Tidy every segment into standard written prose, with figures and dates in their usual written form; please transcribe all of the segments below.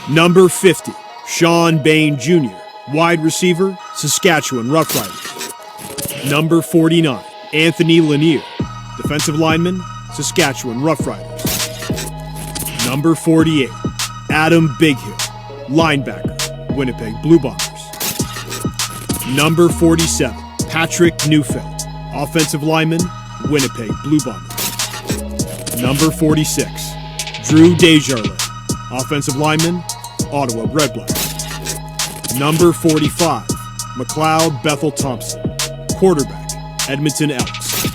Number 50, Sean Bain Jr., wide receiver, Saskatchewan Roughriders. Number 49, Anthony Lanier, defensive lineman, Saskatchewan Roughriders. Number 48, Adam Bighill, linebacker, Winnipeg Blue Bombers. Number 47, Patrick Neufeld, offensive lineman, Winnipeg Blue Bombers. Number 46, Drew Desjardins, offensive lineman, Ottawa Redblacks. Number 45, McLeod Bethel Thompson, quarterback, Edmonton Elks.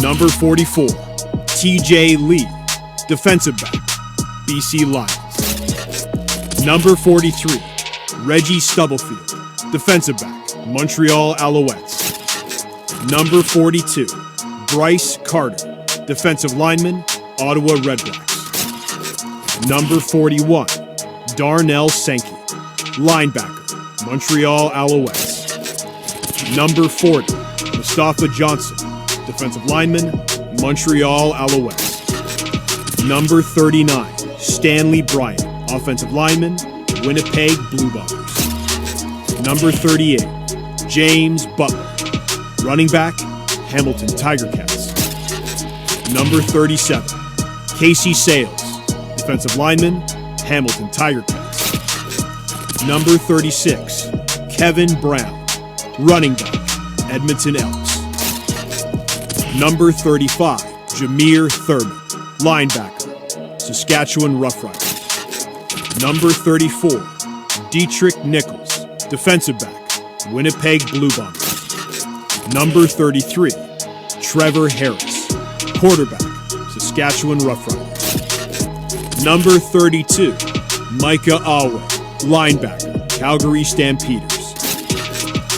Number 44, TJ Lee, defensive back, BC Lions. Number 43, Reggie Stubblefield, defensive back, Montreal Alouettes. Number 42, Bryce Carter, defensive lineman, Ottawa Redblacks. Number 41, Darnell Sankey, linebacker, Montreal Alouettes. Number 40, Mustafa Johnson, defensive lineman, Montreal Alouettes. Number 39, Stanley Bryant, offensive lineman, Winnipeg Blue Bombers. Number 38, James Butler, running back, Hamilton Tiger Cats. Number 37, Casey Sales, defensive lineman, Hamilton Tiger Cats. Number 36, Kevin Brown, running back, Edmonton Elks. Number 35, Jameer Thurman, linebacker, Saskatchewan Roughriders. Number 34, Dietrich Nichols, defensive back, Winnipeg Blue Bombers. Number 33, Trevor Harris, quarterback, Saskatchewan Roughriders. Number 32, Micah Awe, linebacker, Calgary Stampeders.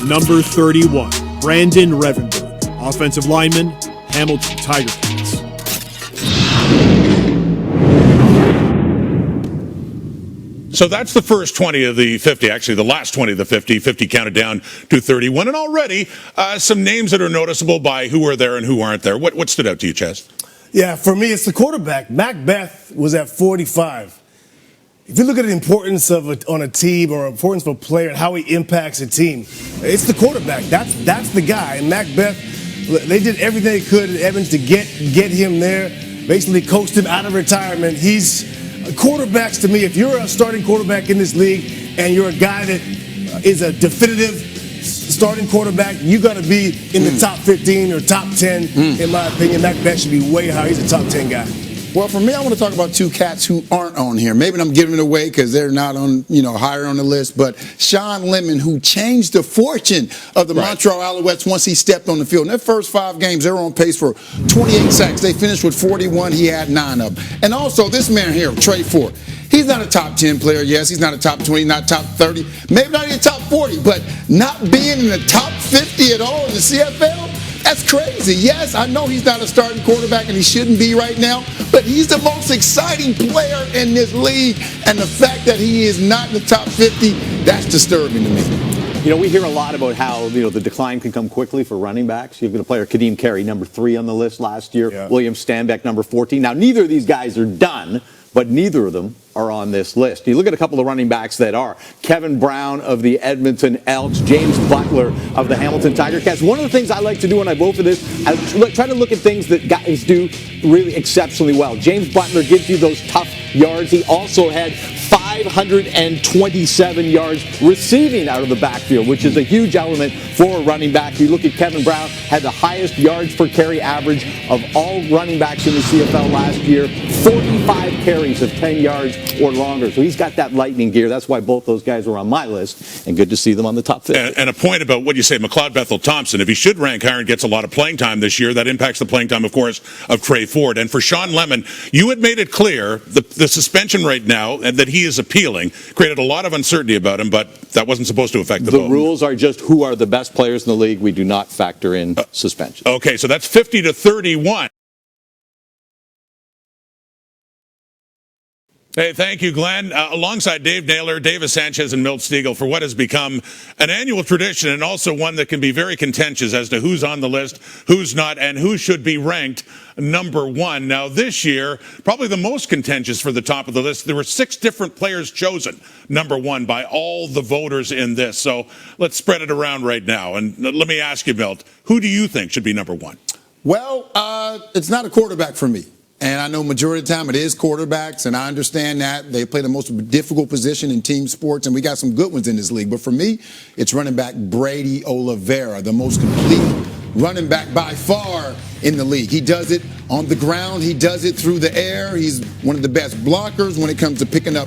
Number 31, Brandon Revenberg, offensive lineman, Hamilton Tiger Cats. So that's the first 20 of the 50, actually the last 20 of the 50. 50 counted down to 31. And already some names that are noticeable by who are there and who aren't there. What stood out to you, Chaz? Yeah, for me, it's the quarterback. Macbeth was at 45. If you look at the importance on a team or importance of a player and how he impacts a team, it's the quarterback. That's the guy. And Macbeth, they did everything they could at Evans to get him there, basically coached him out of retirement. Quarterbacks, to me, if you're a starting quarterback in this league and you're a guy that is a definitive starting quarterback, you got to be in the top 15 or top 10, in my opinion. Macbeth should be way higher. He's a top 10 guy. Well, for me, I want to talk about two cats who aren't on here. Maybe I'm giving it away because they're not on, higher on the list. But Sean Lemon, who changed the fortune of the Montreal Alouettes once he stepped on the field. In their first 5 games, they were on pace for 28 sacks. They finished with 41. He had 9 of them. And also, this man here, Trey Ford. He's not a top 10 player. Yes, he's not a top 20, not top 30, maybe not even top 40. But not being in the top 50 at all in the CFL, that's crazy. Yes, I know he's not a starting quarterback and he shouldn't be right now, but he's the most exciting player in this league. And the fact that he is not in the top 50, that's disturbing to me. We hear a lot about how, the decline can come quickly for running backs. You've got a player, Kadeem Carey, number 3 on the list last year. Yeah. William Stanback, number 14. Now, neither of these guys are done, but neither of them are on this list. You look at a couple of running backs that are. Kevin Brown of the Edmonton Elks, James Butler of the Hamilton Tiger Cats. One of the things I like to do when I vote for this, I try to look at things that guys do really exceptionally well. James Butler gives you those tough yards. He also had 527 yards receiving out of the backfield, which is a huge element for a running back. You look at Kevin Brown, had the highest yards per carry average of all running backs in the CFL last year, 45 carries of 10 yards or longer. So he's got that lightning gear. That's why both those guys were on my list, and good to see them on the top 50. And a point about what you say, McLeod Bethel Thompson, if he should rank higher and gets a lot of playing time this year, that impacts the playing time, of course, of Trey Ford. And for Sean Lemon, you had made it clear the suspension right now, and that he is appealing, created a lot of uncertainty about him, but that wasn't supposed to affect the vote. The rules are just who are the best players in the league. We do not factor in suspension. Okay, so that's 50 to 31. Hey, thank you, Glenn. Alongside Dave Naylor, Davis Sanchez, and Milt Stegall for what has become an annual tradition and also one that can be very contentious as to who's on the list, who's not, and who should be ranked number one. Now, this year, probably the most contentious for the top of the list, there were 6 different players chosen number one by all the voters in this. So let's spread it around right now. And let me ask you, Milt, who do you think should be number one? Well, it's not a quarterback for me. And I know majority of the time it is quarterbacks, and I understand that. They play the most difficult position in team sports, and we got some good ones in this league. But for me, it's running back Brady Oliveira, the most complete running back by far in the league. He does it on the ground. He does it through the air. He's one of the best blockers when it comes to picking up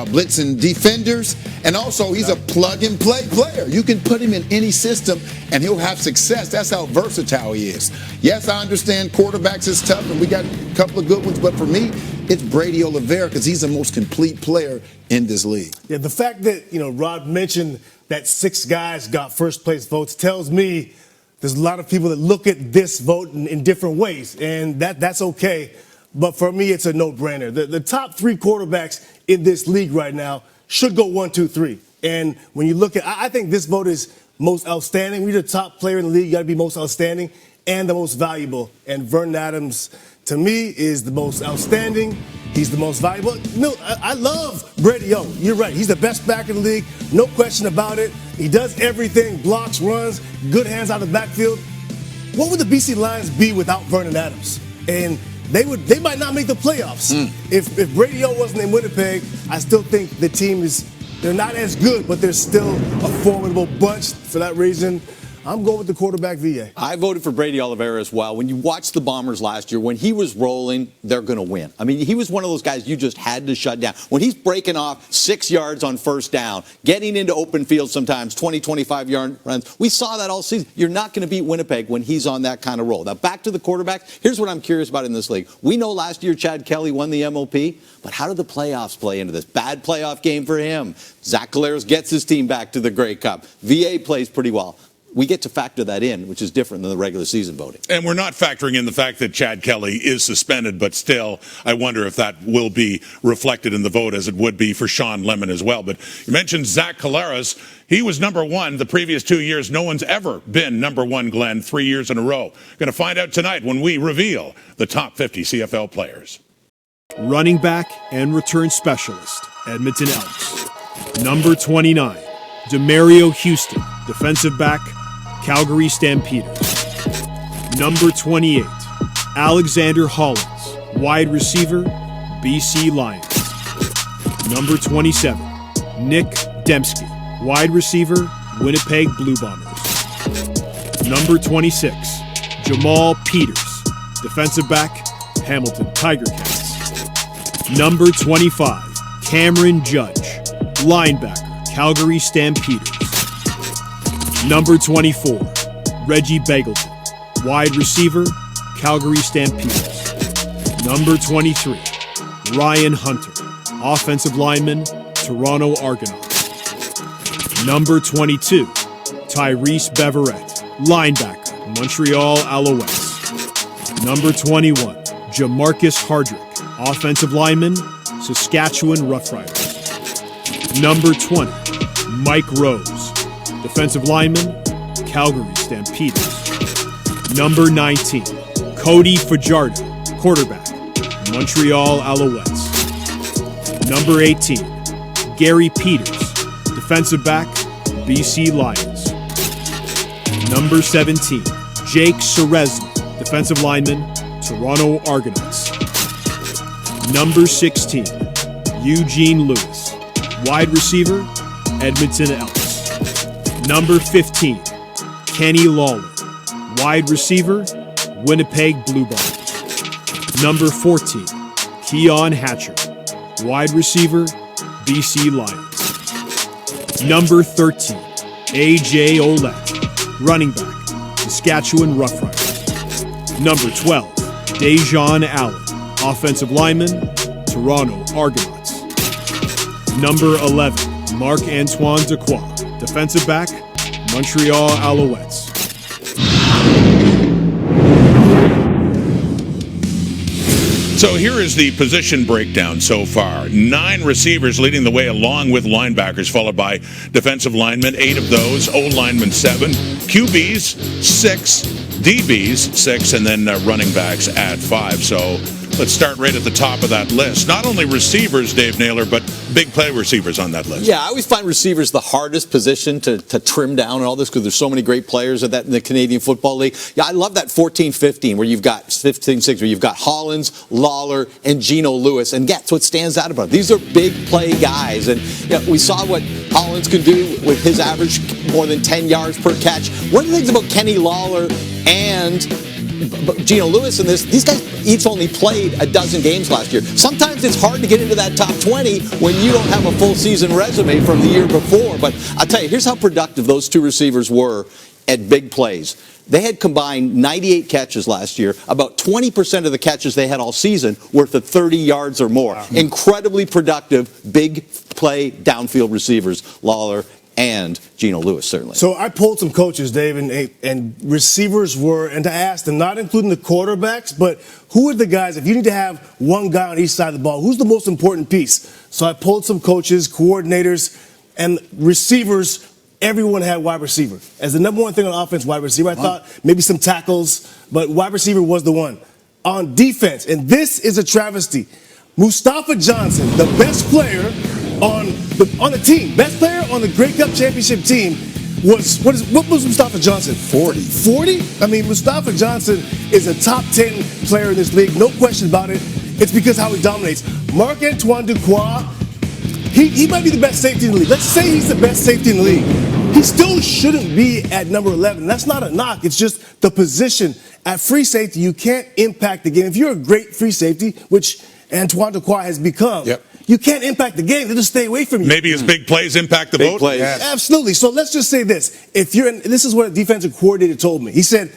blitzing defenders. And also, he's a plug-and-play player. You can put him in any system, and he'll have success. That's how versatile he is. Yes, I understand quarterbacks is tough, and we got a couple of good ones. But for me, it's Brady Oliveira because he's the most complete player in this league. Yeah, the fact that, Rod mentioned that 6 guys got first-place votes tells me there's a lot of people that look at this vote in different ways, and that's okay. But for me, it's a no-brainer. The top 3 quarterbacks in this league right now should go 1, 2, 3. And when you look at, I think this vote is most outstanding. When you're the top player in the league, you got to be most outstanding and the most valuable. And Vernon Adams, to me, is the most outstanding. He's the most valuable. No, I love Brady O. You're right. He's the best back in the league. No question about it. He does everything, blocks, runs, good hands out of the backfield. What would the BC Lions be without Vernon Adams? And they might not make the playoffs. If Brady O wasn't in Winnipeg, I still think the team they're not as good, but they're still a formidable bunch. For that reason, I'm going with the quarterback VA. I voted for Brady Oliveira as well. When you watch the Bombers last year, when he was rolling, they're going to win. I mean, he was one of those guys you just had to shut down. When he's breaking off 6 yards on first down, getting into open field sometimes, 20, 25-yard runs, we saw that all season. You're not going to beat Winnipeg when he's on that kind of roll. Now, back to the quarterback. Here's what I'm curious about in this league. We know last year Chad Kelly won the MOP, but how did the playoffs play into this? Bad playoff game for him. Zach Collaros gets his team back to the Grey Cup. VA plays pretty well. We get to factor that in, which is different than the regular season voting. And we're not factoring in the fact that Chad Kelly is suspended, but still, I wonder if that will be reflected in the vote as it would be for Sean Lemon as well. But you mentioned Zach Collaros. He was number one the previous 2 years. No one's ever been number one, Glenn, 3 years in a row. Going to find out tonight when we reveal the top 50 CFL players. Running back and return specialist, Edmonton Elks. Number 29, Demario Houston, defensive back, Calgary Stampeders. Number 28, Alexander Hollins, wide receiver, BC Lions. Number 27, Nick Dembski, wide receiver, Winnipeg Blue Bombers. Number 26, Jamal Peters, defensive back, Hamilton Tiger Cats. Number 25, Cameron Judge, linebacker, Calgary Stampeders. Number 24, Reggie Begelton, wide receiver, Calgary Stampeders. Number 23, Ryan Hunter, offensive lineman, Toronto Argonauts. Number 22, Tyrese Beverette, linebacker, Montreal Alouettes. Number 21, Jamarcus Hardrick, offensive lineman, Saskatchewan Roughriders. Number 20, Mike Rose, defensive lineman, Calgary Stampeders. Number 19, Cody Fajardo, quarterback, Montreal Alouettes. Number 18, Gary Peters, defensive back, BC Lions. Number 17, Jake Serezny, defensive lineman, Toronto Argonauts. Number 16, Eugene Lewis, wide receiver, Edmonton Elks. Number 15, Kenny Lawler, wide receiver, Winnipeg Blue Bombers. Number 14, Keon Hatcher, wide receiver, BC Lions. Number 13, AJ Olette, running back, Saskatchewan Roughriders. Number 12, Dejon Allen, offensive lineman, Toronto Argonauts. Number 11, Marc-Antoine Dequoy, defensive back, Montreal Alouettes. So here is the position breakdown so far. 9 receivers leading the way along with linebackers, followed by defensive linemen, 8 of those, O-linemen 7, QBs 6, DBs 6, and then running backs at 5. So let's start right at the top of that list. Not only receivers, Dave Naylor, but big play receivers on that list. Yeah, I always find receivers the hardest position to trim down and all this because there's so many great players at that in the Canadian Football League. Yeah, I love that 14-15 where you've got 15-6 where you've got Hollins, Lawler, and Geno Lewis. And that's what stands out about it. These are big play guys. And we saw what Hollins could do with his average more than 10 yards per catch. One of the things about Kenny Lawler and Geno Lewis and these guys each only played a dozen games last year. Sometimes it's hard to get into that top 20 when you don't have a full season resume from the year before. But I'll tell you, here's how productive those 2 receivers were at big plays. They had combined 98 catches last year. About 20% of the catches they had all season were for 30 yards or more. Wow. Incredibly productive, big play downfield receivers, Lawler and Geno Lewis, certainly. So I polled some coaches, Dave, and receivers were, and I asked them, not including the quarterbacks, but who are the guys, if you need to have one guy on each side of the ball, who's the most important piece? So I polled some coaches, coordinators, and receivers. Everyone had wide receiver. As the number one thing on offense, wide receiver. I thought maybe some tackles, but wide receiver was the one. On defense, and this is a travesty, Mustafa Johnson, the best player on the team, best player on the Grey Cup championship team, what was Mustafa Johnson? 40. I mean, Mustafa Johnson is a top 10 player in this league, no question about it. It's because how he dominates. Marc-Antoine Ducroix, he might be the best safety in the league. Let's say he's the best safety in the league. He still shouldn't be at number 11. That's not a knock. It's just the position. At free safety, you can't impact the game. If you're a great free safety, which Antoine Ducroix has become, you can't impact the game. They'll just stay away from you. Maybe his big plays impact the vote? Plays. Yeah. Absolutely. So let's just say this. This is what a defensive coordinator told me. He said,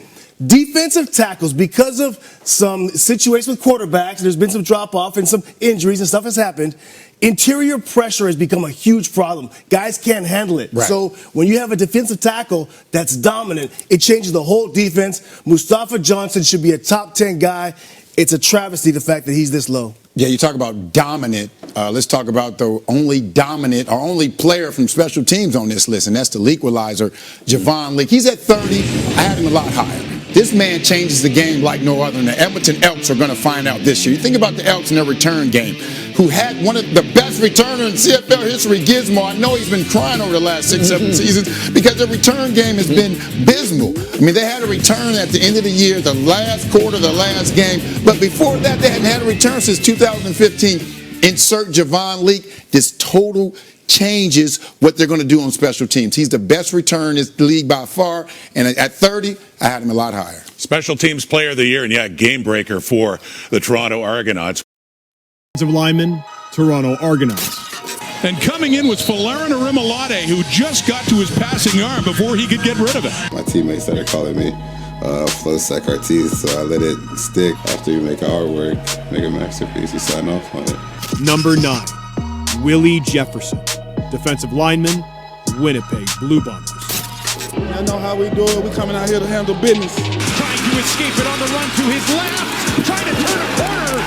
defensive tackles, because of some situations with quarterbacks, there's been some drop-off and some injuries and stuff has happened, interior pressure has become a huge problem. Guys can't handle it. Right. So when you have a defensive tackle that's dominant, it changes the whole defense. Mustafa Johnson should be a top 10 guy. It's a travesty, the fact that he's this low. Yeah, you talk about dominant. Let's talk about the only dominant or only player from special teams on this list, and that's the equalizer, Javon Leake. He's at 30. I had him a lot higher. This man changes the game like no other, and the Edmonton Elks are going to find out this year. You think about the Elks in their return game, who had one of the best returners in CFL history, Gizmo. I know he's been crying over the last 6-7 seasons because their return game has been abysmal. I mean, they had a return at the end of the year, the last quarter, the last game. But before that, they hadn't had a return since 2015. Insert Javon Leake. This total changes what they're going to do on special teams. He's the best return in the league by far, and at 30, I had him a lot higher. Special teams player of the year, and game breaker for the Toronto Argonauts. Defensive lineman, Toronto Argonauts. And coming in was Folarin Arimolade, who just got to his passing arm before he could get rid of it. My teammates started calling me Flow Sack Artiste, so I let it stick. After you make artwork, make a masterpiece, you sign off on it. Number 9, Willie Jefferson, defensive lineman, Winnipeg Blue Bombers. I know how we do it. We coming out here to handle business. Trying to escape it on the run to his left. Trying to turn a corner.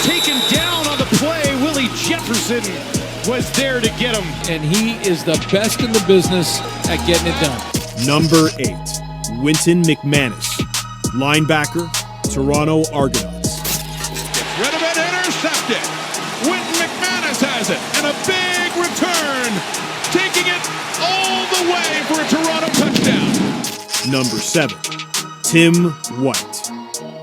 Taken down on the play. Willie Jefferson was there to get him. And he is the best in the business at getting it done. Number 8, Winton McManus, linebacker, Toronto Argonauts. Gets rid of it, intercepted. Winton McManus has it, and a big return, taking it all the way for a Toronto touchdown. Number 7, Tim White,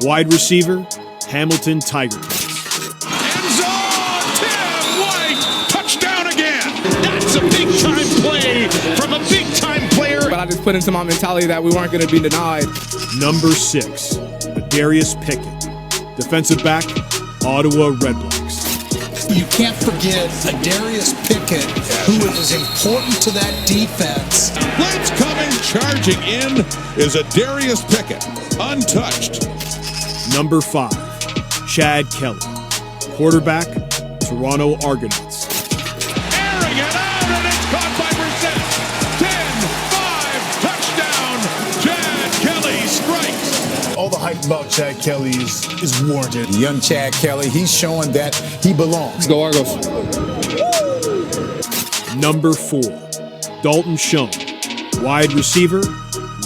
wide receiver, Hamilton Tiger Cats. End zone, Tim White, touchdown again. That's a big-time play from a big-time player. But I just put into my mentality that we weren't going to be denied. Number 6, Darius Pickett, defensive back, Ottawa Redblacks. You can't forget Darius Pickett, who is as important to that defense. Blitz coming, charging in is Darius Pickett, untouched. Number 5, Chad Kelly, quarterback, Toronto Argonauts. Airing it out, and it's caught by Brissett. 10-5, touchdown. Chad Kelly strikes. All the hype about Chad Kelly is warranted. Young Chad Kelly, he's showing that he belongs. Go Argos. Number 4, Dalton Schoen, wide receiver,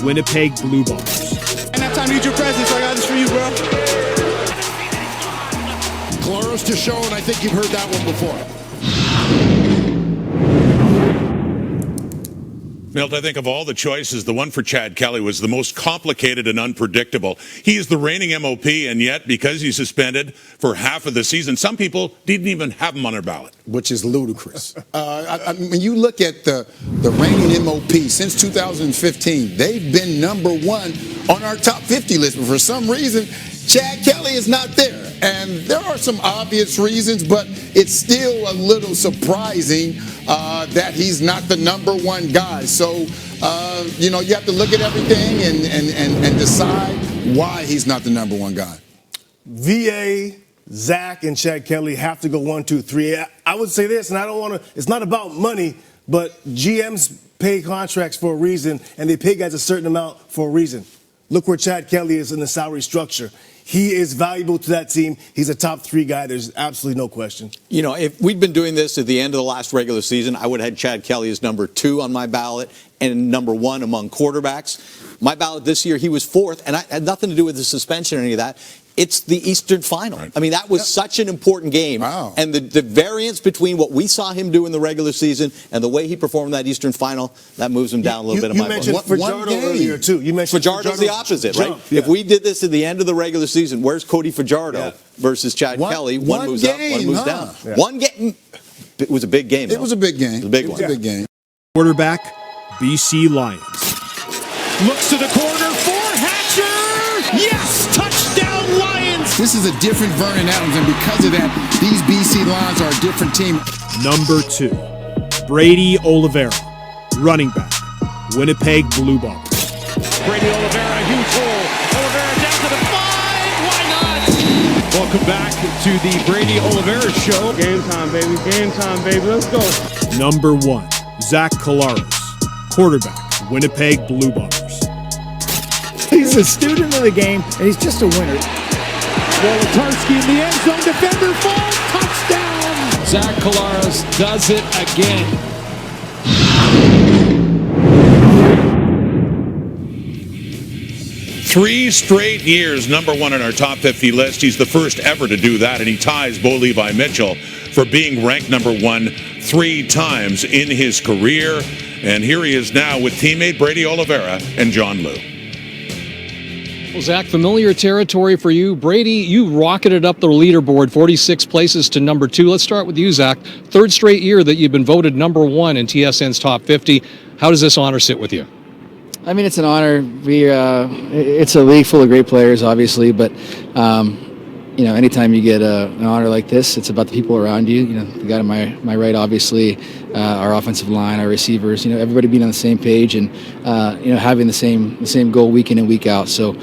Winnipeg Blue Bombers. And that time, need your presence. I got this for you, bro. Claros to Schoen, I think you've heard that one before. Milt, I think of all the choices, the one for Chad Kelly was the most complicated and unpredictable. He is the reigning MOP, and yet, because he's suspended for half of the season, some people didn't even have him on their ballot. Which is ludicrous. When you look at the reigning MOP since 2015, they've been number 1 on our top 50 list, but for some reason, Chad Kelly is not there. And there are some obvious reasons, but it's still a little surprising that he's not the number 1 guy. So, you have to look at everything and decide why he's not the number 1 guy. VA, Zach, and Chad Kelly have to go 1, 2, 3. I would say this, and I don't want to, it's not about money, but GMs pay contracts for a reason, and they pay guys a certain amount for a reason. Look where Chad Kelly is in the salary structure. He is valuable to that team. He's a top 3 guy. There's absolutely no question. If we'd been doing this at the end of the last regular season, I would have had Chad Kelly as number 2 on my ballot and number 1 among quarterbacks. My ballot this year, he was 4th, and it had nothing to do with the suspension or any of that. It's the Eastern Final. Right. I mean, that was such an important game. Wow. And the variance between what we saw him do in the regular season and the way he performed in that Eastern Final, that moves him down a little bit in my book. You mentioned Fajardo earlier, too. You mentioned Fajardo's the opposite, right? Yeah. If we did this at the end of the regular season, where's Cody Fajardo versus Chad Kelly? One moves up, one moves down. Yeah. One game. It was a big game, though. It was a big game. It was a big one. one. It was a big game. Quarterback, BC Lions. Looks to the corner for Hatcher. Yes, touchdown Lions. This is a different Vernon Adams, and because of that, these BC Lions are a different team. Number 2, Brady Oliveira, running back, Winnipeg Blue Bombers. Brady Oliveira, huge hole. Oliveira down to the 5. Why not? Welcome back to the Brady Oliveira Show. Game time, baby. Game time, baby. Let's go. Number 1, Zach Collaros, quarterback, Winnipeg Blue Bombers. He's a student of the game, and he's just a winner. Wolotarski in the end zone. Defender falls. Touchdown. Zach Collaros does it again. Three straight years number 1 on our top 50 list. He's the first ever to do that, and he ties Bo Levi Mitchell for being ranked number 1 3 times in his career. And here he is now with teammate Brady Oliveira and John Liu. Well, Zach, familiar territory for you. Brady, you rocketed up the leaderboard 46 places to number 2. Let's start with you, Zach. 3rd straight year that you've been voted number 1 in TSN's top 50. How does this honor sit with you? I mean, it's an honor. It's a league full of great players, obviously, but anytime you get an honor like this, it's about the people around you. The guy to my right, obviously, our offensive line, our receivers. Everybody being on the same page and having the same goal week in and week out. So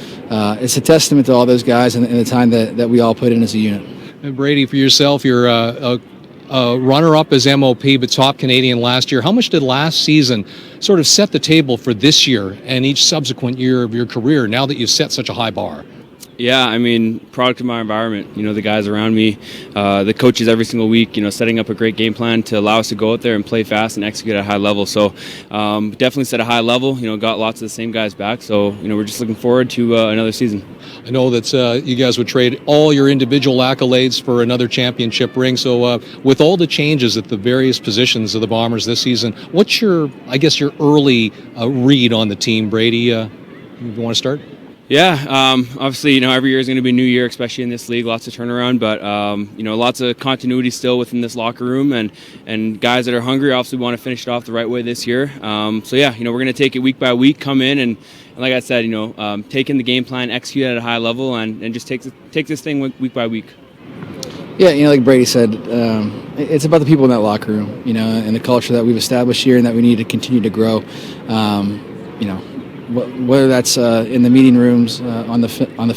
it's a testament to all those guys and the time that we all put in as a unit. And Brady, for yourself, you're a runner-up as MOP, but top Canadian last year. How much did last season sort of set the table for this year and each subsequent year of your career now that you've set such a high bar? Yeah, I mean, product of my environment, the guys around me, the coaches every single week, setting up a great game plan to allow us to go out there and play fast and execute at a high level. So definitely set a high level, got lots of the same guys back. So, we're just looking forward to another season. I know that you guys would trade all your individual accolades for another championship ring. So with all the changes at the various positions of the Bombers this season, what's your early read on the team, Brady? You want to start? Yeah, obviously, every year is going to be a new year, especially in this league. Lots of turnaround, but lots of continuity still within this locker room, and guys that are hungry obviously want to finish it off the right way this year. So yeah, we're going to take it week by week, come in and like I said, taking the game plan, execute at a high level, and just take this thing week by week. Yeah, like Brady said, it's about the people in that locker room, and the culture that we've established here, and that we need to continue to grow. Whether that's in the meeting rooms, on the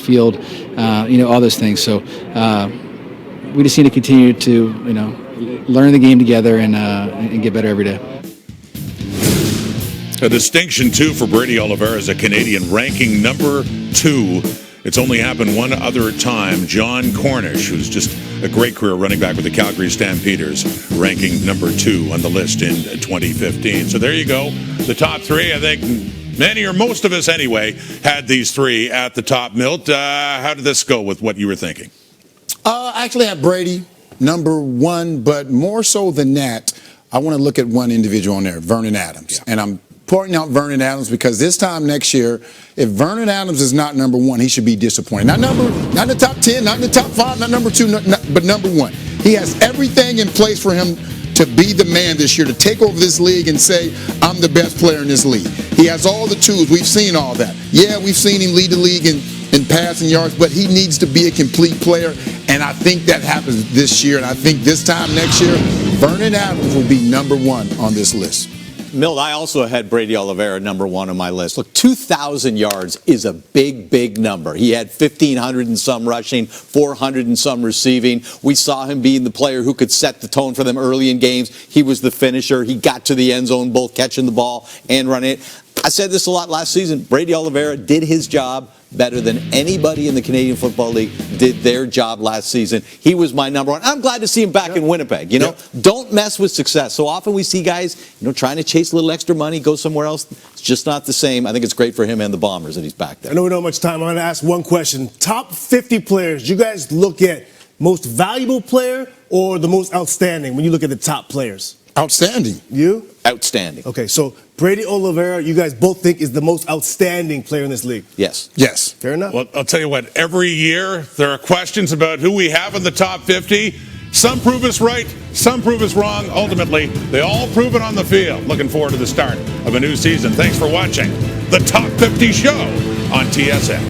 field, all those things. So we just need to continue to, learn the game together and get better every day. A distinction, too, for Brady Oliveira as a Canadian, ranking number 2 It's only happened one other time. John Cornish, who's just a great career running back with the Calgary Stampeders, ranking number 2 on the list in 2015. So there you go. The top 3, I think many or most of us anyway, had these 3 at the top. Milt, how did this go with what you were thinking? I actually have Brady number 1, but more so than that, I want to look at one individual on there, Vernon Adams. Yeah. And I'm pointing out Vernon Adams because this time next year, if Vernon Adams is not number 1, he should be disappointed. Not in the top 10, not in the top 5, not number 2, but number 1. He has everything in place for him to be the man this year, to take over this league and say, I'm the best player in this league. He has all the tools. We've seen all that. Yeah, we've seen him lead the league in passing yards, but he needs to be a complete player, and I think that happens this year, and I think this time next year, Vernon Adams will be number 1 on this list. Milt, I also had Brady Oliveira number 1 on my list. Look, 2,000 yards is a big, big number. He had 1,500 and some rushing, 400 and some receiving. We saw him being the player who could set the tone for them early in games. He was the finisher. He got to the end zone, both catching the ball and running it. I said this a lot last season. Brady Oliveira did his job better than anybody in the Canadian Football League did their job last season. He was my number 1. I'm glad to see him back in Winnipeg. You know, don't mess with success. So often we see guys, trying to chase a little extra money, go somewhere else. It's just not the same. I think it's great for him and the Bombers that he's back there. I know we don't have much time. I'm going to ask one question. Top 50 players, you guys look at most valuable player or the most outstanding when you look at the top players? Outstanding. You? Outstanding. Okay, so Brady Oliveira, you guys both think is the most outstanding player in this league? Yes. Yes. Fair enough. Well, I'll tell you what, every year there are questions about who we have in the top 50. Some prove us right, some prove us wrong. Ultimately, they all prove it on the field. Looking forward to the start of a new season. Thanks for watching the Top 50 Show on TSN.